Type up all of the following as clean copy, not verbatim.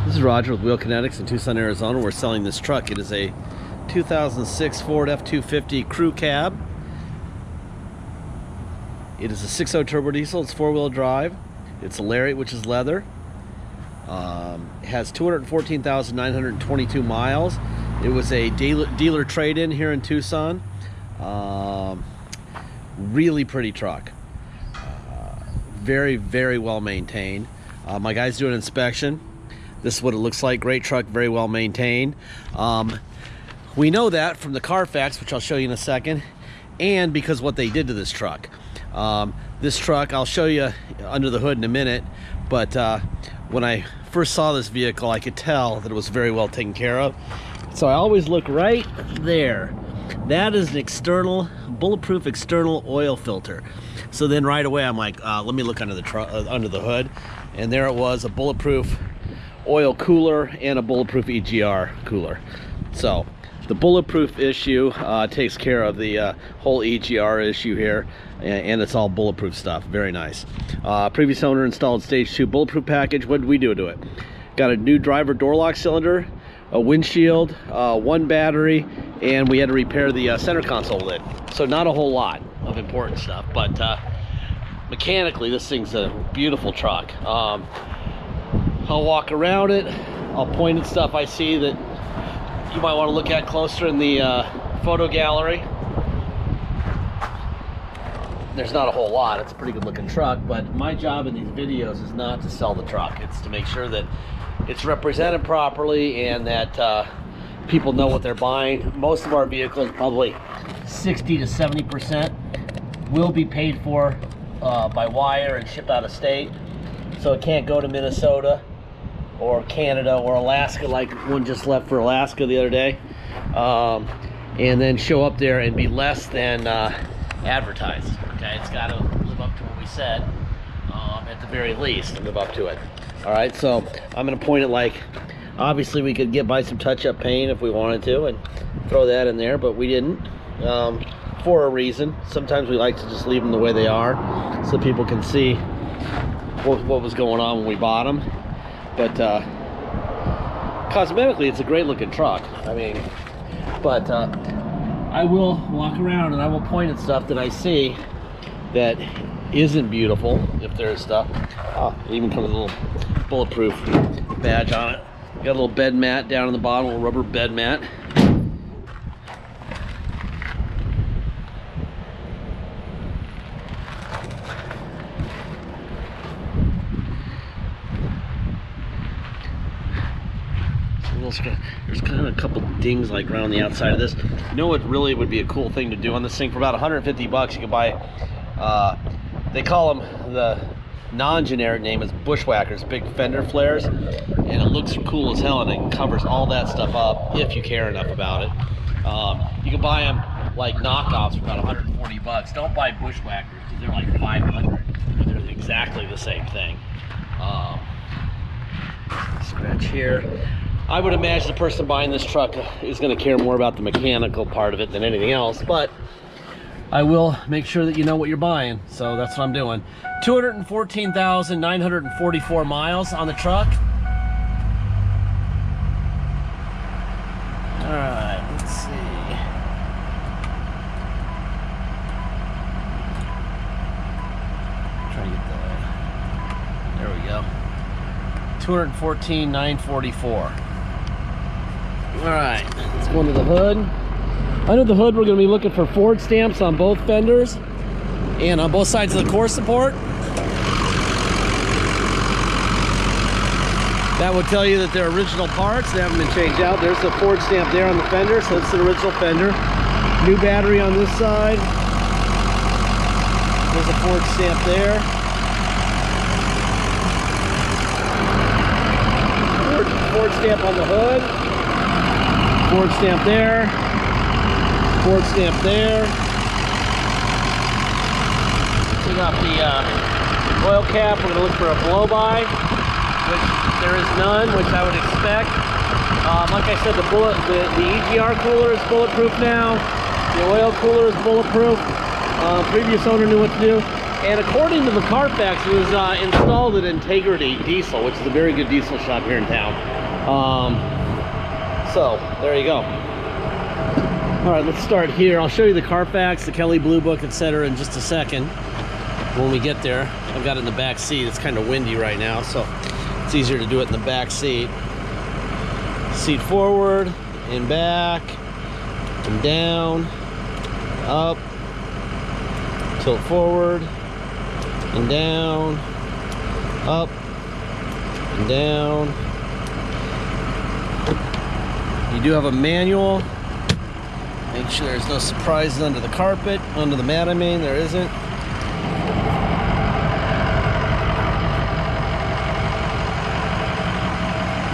This is Roger with Wheel Kinetics in Tucson, Arizona. We're selling this truck. It is a 2006 Ford F250 crew cab. It is a 6.0 turbo diesel. It's four-wheel drive. It's a Lariat, which is leather. It has 214,922 miles. It was a dealer trade-in here in Tucson. Really pretty truck. Very, very well maintained. My guys do an inspection. This is what it looks like. Great truck, very well maintained. We know that from the Carfax, which I'll show you in a second, and because what they did to this truck. This truck, I'll show you under the hood in a minute, but when I first saw this vehicle, I could tell that it was very well taken care of. So I always look right there. That is an external, bulletproof external oil filter. So then right away I'm like, let me look under the hood, and there it was, a bulletproof oil cooler and a bulletproof EGR cooler. So the bulletproof issue takes care of the whole EGR issue here, and it's all bulletproof stuff. Very nice. Previous owner installed stage 2 bulletproof package. What did we do to it? Got a new driver door lock cylinder, a windshield, one battery, and we had to repair the center console lid. So not a whole lot of important stuff, but mechanically this thing's a beautiful truck. I'll walk around it, I'll point at stuff I see that you might want to look at closer in the photo gallery. There's not a whole lot. It's a pretty good looking truck, but my job in these videos is not to sell the truck. It's to make sure that it's represented properly and that people know what they're buying. Most of our vehicles, probably 60 to 70%, will be paid for by wire and shipped out of state. So it can't go to Minnesota or Canada or Alaska, like one just left for Alaska the other day, and then show up there and be less than advertised. Okay, it's got to live up to what we said, at the very least, live up to it. All right, so I'm going to point it like, obviously we could buy some touch-up paint if we wanted to and throw that in there, but we didn't, for a reason. Sometimes we like to just leave them the way they are so people can see what was going on when we bought them. But cosmetically, it's a great looking truck. I mean, but I will walk around and I will point at stuff that I see that isn't beautiful, if there's stuff. Oh, it even comes with a little bulletproof badge on it. Got a little bed mat down in the bottom, a little rubber bed mat. There's kind of a couple dings like around the outside of this. You know what really would be a cool thing to do on this thing? For about 150 bucks, you can buy, they call them, the non-generic name is Bushwhackers, big fender flares, and it looks cool as hell, and it covers all that stuff up if you care enough about it. You can buy them like knockoffs for about 140 bucks. Don't buy Bushwhackers because they're like 500. They're exactly the same thing. Scratch here. I would imagine the person buying this truck is going to care more about the mechanical part of it than anything else, but I will make sure that you know what you're buying, so that's what I'm doing. 214,944 miles on the truck. All right, let's see. Try to get that. There we go. 214,944. All right, let's go into the hood. Under the hood, we're going to be looking for Ford stamps on both fenders and on both sides of the core support. That would tell you that they're original parts. They haven't been changed out. There's the Ford stamp there on the fender, so it's an original fender. New battery on this side. There's a Ford stamp there. Ford stamp on the hood. Ford stamp there. Ford stamp there. Take off the oil cap. We're going to look for a blow-by, which there is none, which I would expect. Like I said, the EGR cooler is bulletproof now. The oil cooler is bulletproof. Previous owner knew what to do. And according to the Carfax, it was installed at Integrity Diesel, which is a very good diesel shop here in town. So there you go. All right, let's start here. I'll show you the Carfax, the Kelly Blue Book, etc. in just a second when we get there. I've got it in the back seat. It's kind of windy right now, so it's easier to do it in the back seat. Seat forward and back and down, up, tilt forward and down, up and down. You do have a manual. Make sure there's no surprises under the carpet, under the mat, I mean, there isn't.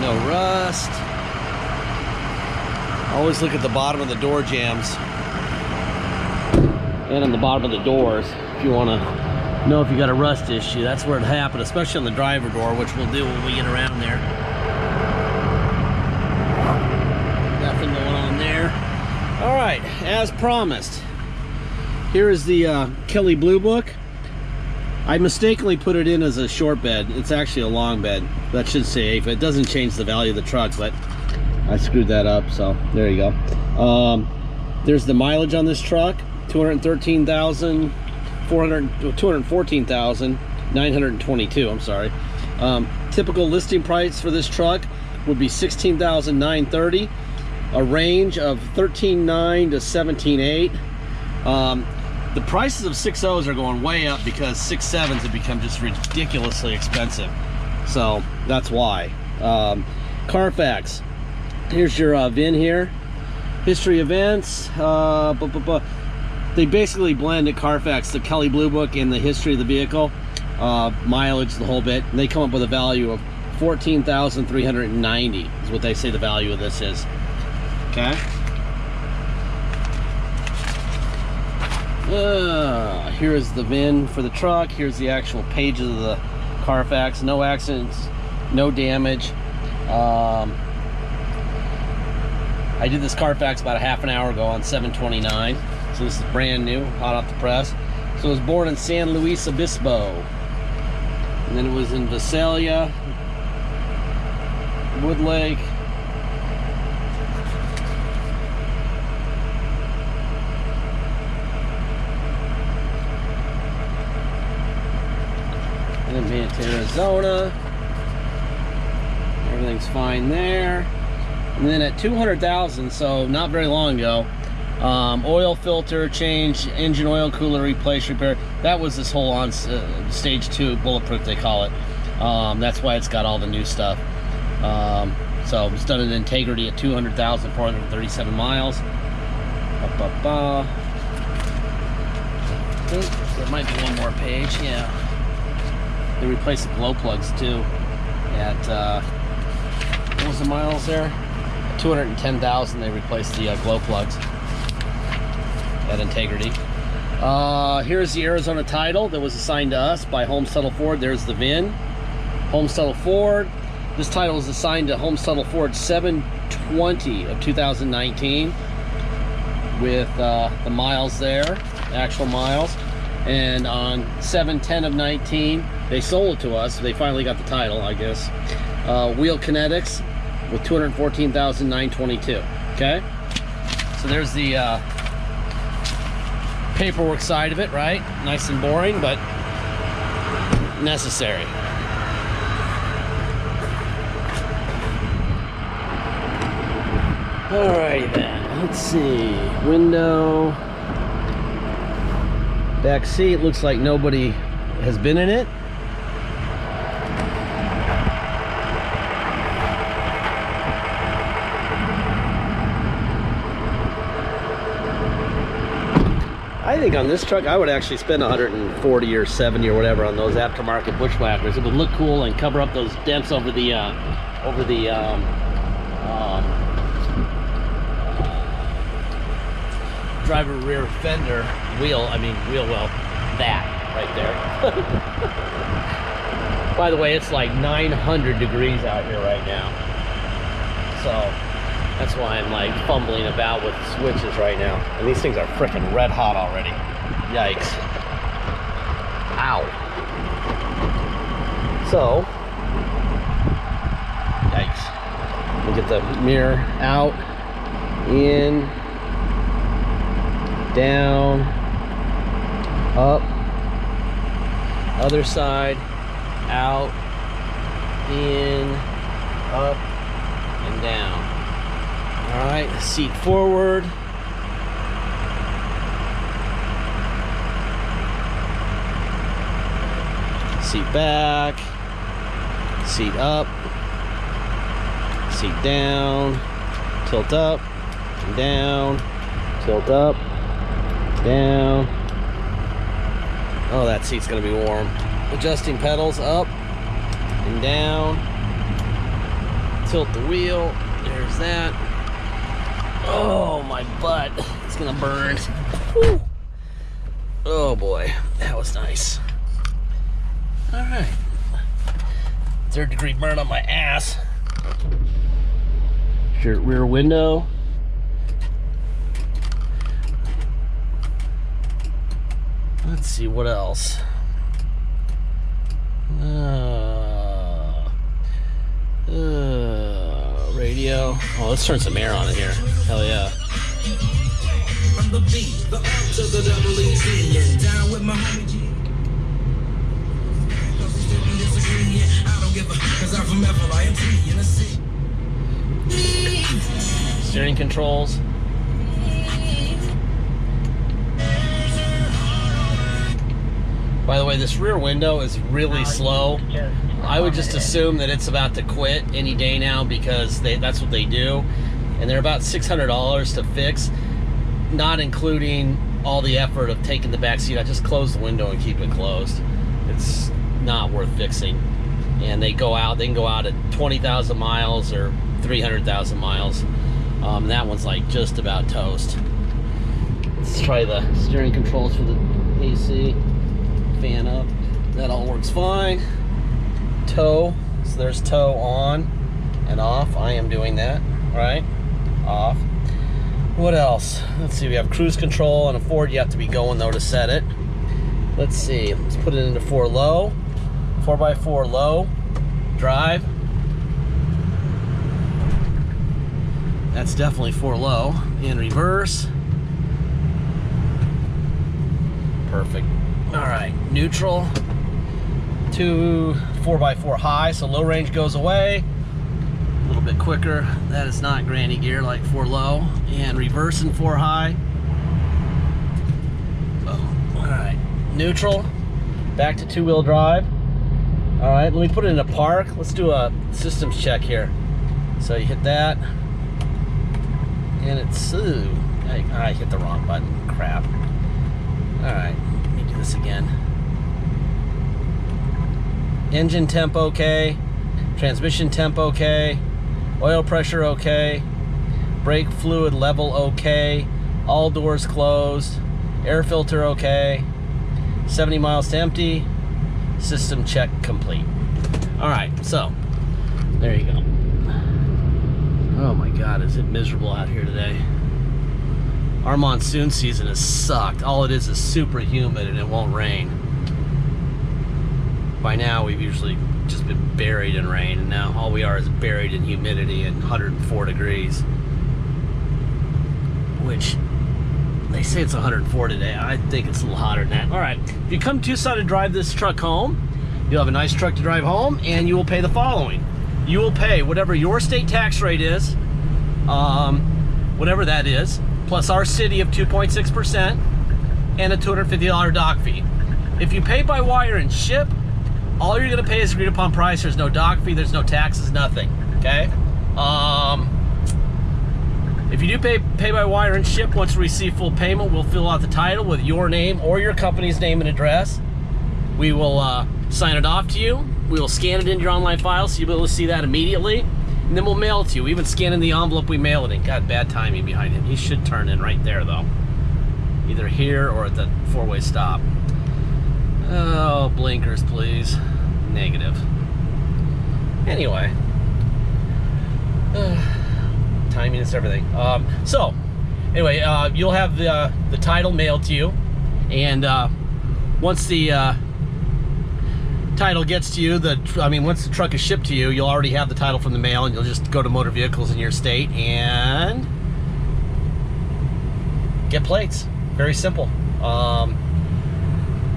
No rust. Always look at the bottom of the door jambs and on the bottom of the doors if you want to know if you got a rust issue. That's where it happened, especially on the driver door, which we'll do when we get around there. Nothing going on there. All right, as promised, here is the Kelly Blue Book. I mistakenly put it in as a short bed. It's actually a long bed. That should say if it doesn't change the value of the truck, but I screwed that up, so there you go. There's the mileage on this truck, 214,922, I'm sorry. Typical listing price for this truck would be $16,930, a range of $13,900 to $17,800. The prices of 6.0s are going way up because 6.7s have become just ridiculously expensive. So that's why. Carfax, here's your VIN here. History events. They basically blended Carfax, the Kelly Blue Book, and the history of the vehicle, mileage, the whole bit. And they come up with a value of $14,390 is what they say the value of this is. Okay. Here is the VIN for the truck. Here's the actual pages of the Carfax. No accidents, no damage. I did this Carfax about a half an hour ago on 7/29. So this is brand new, hot off the press. So it was born in San Luis Obispo. And then it was in Visalia, Woodlake, and then made it to Arizona. Everything's fine there. And then at 200,000, so not very long ago, oil filter change, engine oil cooler replace, repair. That was this whole on stage 2 bulletproof, they call it. That's why it's got all the new stuff. So it was done in Integrity at 200,437 miles. I think there might be one more page. Yeah. They replaced the glow plugs too. At what was the miles there? 210,000. They replaced the glow plugs at Integrity. Here's the Arizona title that was assigned to us by Holmes Tuttle Ford. There's the VIN. Holmes Tuttle Ford. This title is assigned to Holmes Tuttle Ford 7/20 of 2019 with the miles there, actual miles. And on 7/10 of 19, they sold it to us. They finally got the title, I guess. Wheel Kinetics with 214,922. Okay, so there's the paperwork side of it, right? Nice and boring, but necessary. Alrighty then, let's see. Window, back seat, looks like nobody has been in it. I think on this truck I would actually spend 140 or 70 or whatever on those aftermarket bushwhackers. It would look cool and cover up those dents over the driver rear fender wheel. I mean wheel well, that right there. By the way, it's like 900 degrees out here right now, so that's why I'm like fumbling about with the switches right now. And these things are freaking red hot already. Yikes. Ow. So, yikes. We'll get the mirror out, in, down, up, other side, out, in, up, and down. All right, seat forward. Seat back, seat up, seat down, tilt up, and down, tilt up, down. Oh, that seat's gonna be warm. Adjusting pedals up and down. Tilt the wheel, there's that. Oh, my butt, it's gonna burn. Whew. Oh boy, that was nice. All right, 3rd degree burn on my ass. Your rear window. Let's see what else. Radio. Oh, let's turn some air on in here. Hell yeah. From the B, the R to the double E, and down with my homie G. I don't give a, 'cause I'm from FLIMT in the sea. Steering controls. By the way, this rear window is really slow. I would just assume that it's about to quit any day now because that's what they do. And they're about $600 to fix, not including all the effort of taking the back seat. I just close the window and keep it closed. It's not worth fixing. And they can go out at 20,000 miles or 300,000 miles. That one's like just about toast. Let's try the steering controls for the AC. Fan up. That all works fine. Tow. So there's tow on and off. I am doing that. Right? Off. What else? Let's see. We have cruise control. On a Ford, you have to be going though to set it. Let's see. Let's put it into 4 low. 4x4 low. Drive. That's definitely 4 low. In reverse. Perfect. All right, neutral to 4x4 high, so low range goes away. A little bit quicker. That is not granny gear like 4 low. And reverse in 4 high. Oh, all right, neutral. Back to 2-wheel drive. All right, let me put it in a park. Let's do a systems check here. So you hit that, and it's, ooh, I hit the wrong button. Crap. All right. This again. Engine temp okay, transmission temp okay, oil pressure okay, brake fluid level okay, all doors closed, air filter okay, 70 miles to empty, system check complete. All right, so there you go. Oh my God, is it miserable out here today? Our monsoon season has sucked. All it is super humid and it won't rain. By now, we've usually just been buried in rain, and now all we are is buried in humidity and 104 degrees. Which, they say it's 104 today. I think it's a little hotter than that. All right, if you come to Tucson to drive this truck home, you'll have a nice truck to drive home, and you will pay the following. You will pay whatever your state tax rate is, whatever that is, plus our city of 2.6% and a $250 dock fee. If you pay by wire and ship, all you're gonna pay is agreed upon price. There's no dock fee, there's no taxes, nothing, okay? If you do pay by wire and ship, once we receive full payment, we'll fill out the title with your name or your company's name and address. We will sign it off to you. We will scan it into your online file so you'll be able to see that immediately. And then we'll mail it to you. We even scan in the envelope we mail it in. God, bad timing behind him. He should turn in right there, though. Either here or at the 4-way stop. Oh, blinkers, please. Negative. Anyway. Timing is everything. Anyway, you'll have the title mailed to you. And once the title gets to you, once the truck is shipped to you, you'll already have the title from the mail, and you'll just go to motor vehicles in your state and get plates. Very simple.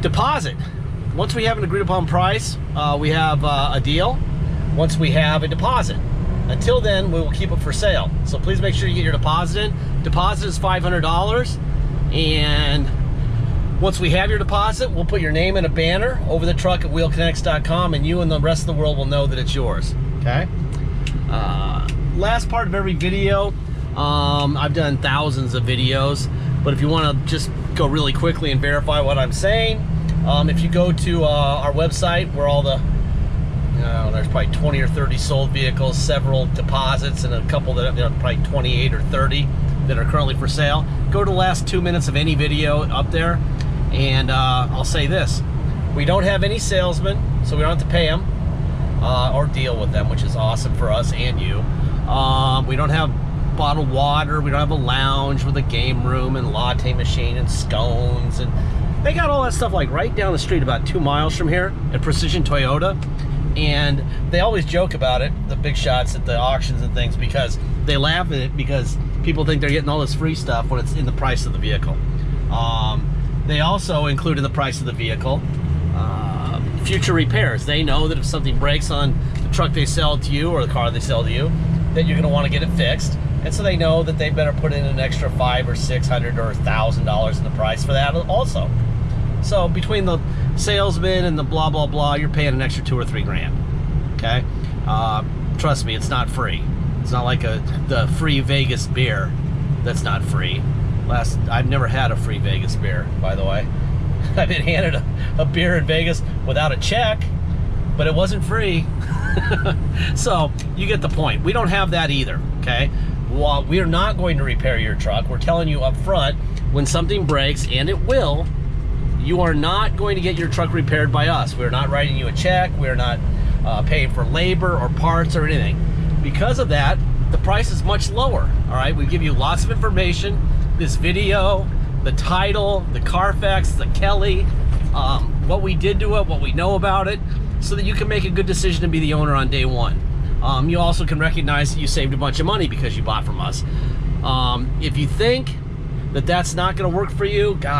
Deposit. Once we have an agreed upon price, we have a deal. Once we have a deposit. Until then, we will keep it for sale. So please make sure you get your deposit in. Deposit is $500, and once we have your deposit, we'll put your name in a banner over the truck at wheelkinetics.com, and you and the rest of the world will know that it's yours. Okay? Last part of every video, I've done thousands of videos, but if you want to just go really quickly and verify what I'm saying, if you go to our website where all the, there's probably 20 or 30 sold vehicles, several deposits, and a couple that are probably 28 or 30 that are currently for sale. Go to the last 2 minutes of any video up there, and I'll say this: we don't have any salesmen, so we don't have to pay them or deal with them, which is awesome for us and you. We don't have bottled water. We don't have a lounge with a game room and latte machine and scones, and they got all that stuff like right down the street about 2 miles from here at Precision Toyota. And they always joke about it, the big shots at the auctions and things, because they laugh at it because people think they're getting all this free stuff when it's in the price of the vehicle. They also include in the price of the vehicle future repairs. They know that if something breaks on the truck they sell to you or the car they sell to you, that you're going to want to get it fixed. And so they know that they better put in an extra $500 or $600 or $1,000 in the price for that also. So between the salesman and the blah, blah, blah, you're paying an extra $2 or $3 grand, okay? Trust me, it's not free. It's not like the free Vegas beer that's not free. I've never had a free Vegas beer, by the way. I've been handed a beer in Vegas without a check, but it wasn't free. So you get the point. We don't have that either, okay? Well, we are not going to repair your truck. We're telling you up front, when something breaks, and it will, you are not going to get your truck repaired by us. We're not writing you a check. We're not paying for labor or parts or anything. Because of that, the price is much lower, all right? We give you lots of information, this video, the title, the Carfax, the Kelly, what we did to it, what we know about it, so that you can make a good decision to be the owner on day one. You also can recognize that you saved a bunch of money because you bought from us. If you think that that's not gonna work for you, gosh,